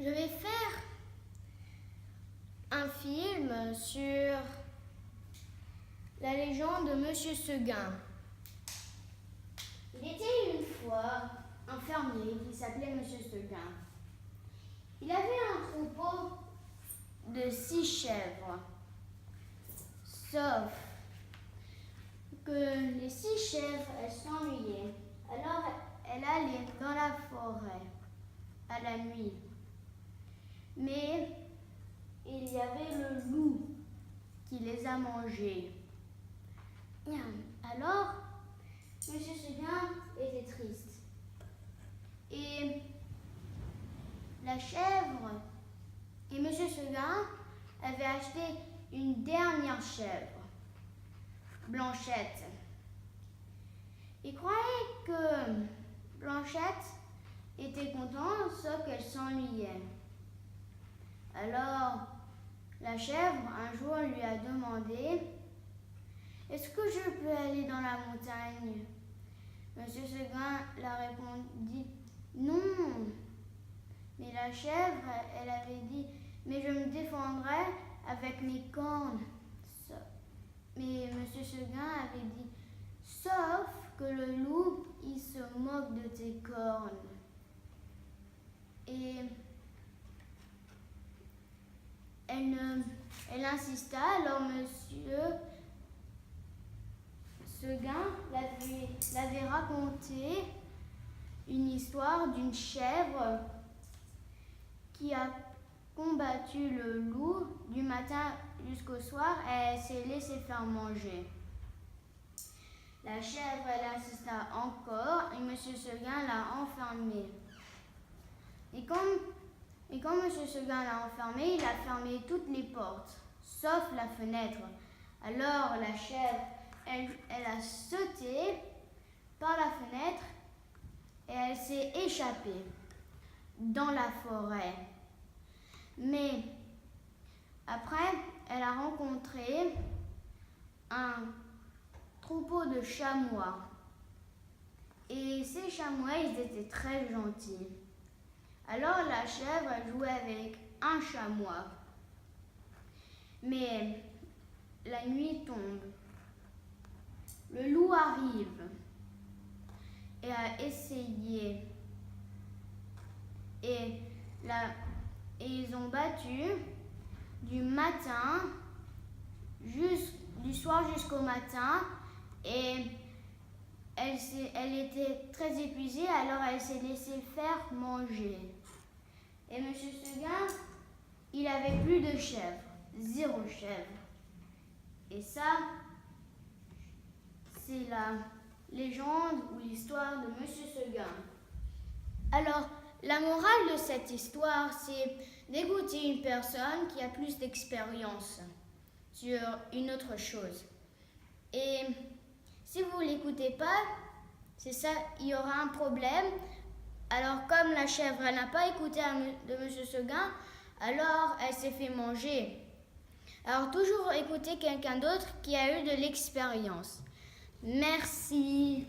Je vais faire un film sur la légende de Monsieur Seguin. Il était une fois un fermier qui s'appelait Monsieur Seguin. Il avait un troupeau de 6 chèvres. Sauf que les 6 chèvres, elles s'ennuyaient. Alors elle allait dans la forêt à la nuit. Mais il y avait le loup qui les a mangées. Alors, Monsieur Seguin était triste. Et la chèvre et Monsieur Seguin avaient acheté une dernière chèvre, Blanchette. Il croyait que Blanchette était contente, sauf qu'elle s'ennuyait. Alors, la chèvre, un jour, lui a demandé « Est-ce que je peux aller dans la montagne ?» Monsieur Seguin l'a répondu « Non !» Mais la chèvre, elle avait dit « Mais je me défendrai avec mes cornes. » Mais Monsieur Seguin avait dit « Sauf que le loup, il se moque de tes cornes. » Et elle insista, alors Monsieur Seguin l'avait raconté une histoire d'une chèvre qui a combattu le loup du matin jusqu'au soir et elle s'est laissée faire manger. La chèvre, elle insista encore et Monsieur Seguin l'a enfermée. Et quand Monsieur Seguin l'a enfermée, il a fermé toutes les portes, sauf la fenêtre. Alors la chèvre, elle a sauté par la fenêtre et elle s'est échappée dans la forêt. Mais après, elle a rencontré un troupeau de chamois. Et ces chamois, ils étaient très gentils. Alors la chèvre, elle jouait avec un chamois. Mais la nuit tombe. Le loup arrive et a essayé. Et ils ont battu du soir jusqu'au matin. Et elle était très épuisée, alors elle s'est laissée faire manger. Et Monsieur Seguin, il avait plus de chèvres, 0 chèvre. Et ça, c'est la légende ou l'histoire de Monsieur Seguin. Alors, la morale de cette histoire, c'est d'écouter une personne qui a plus d'expérience sur une autre chose. Et si vous ne l'écoutez pas, c'est ça, il y aura un problème. Alors, comme la chèvre, elle n'a pas écouté de Monsieur Seguin, alors elle s'est fait manger. Alors, toujours écouter quelqu'un d'autre qui a eu de l'expérience. Merci.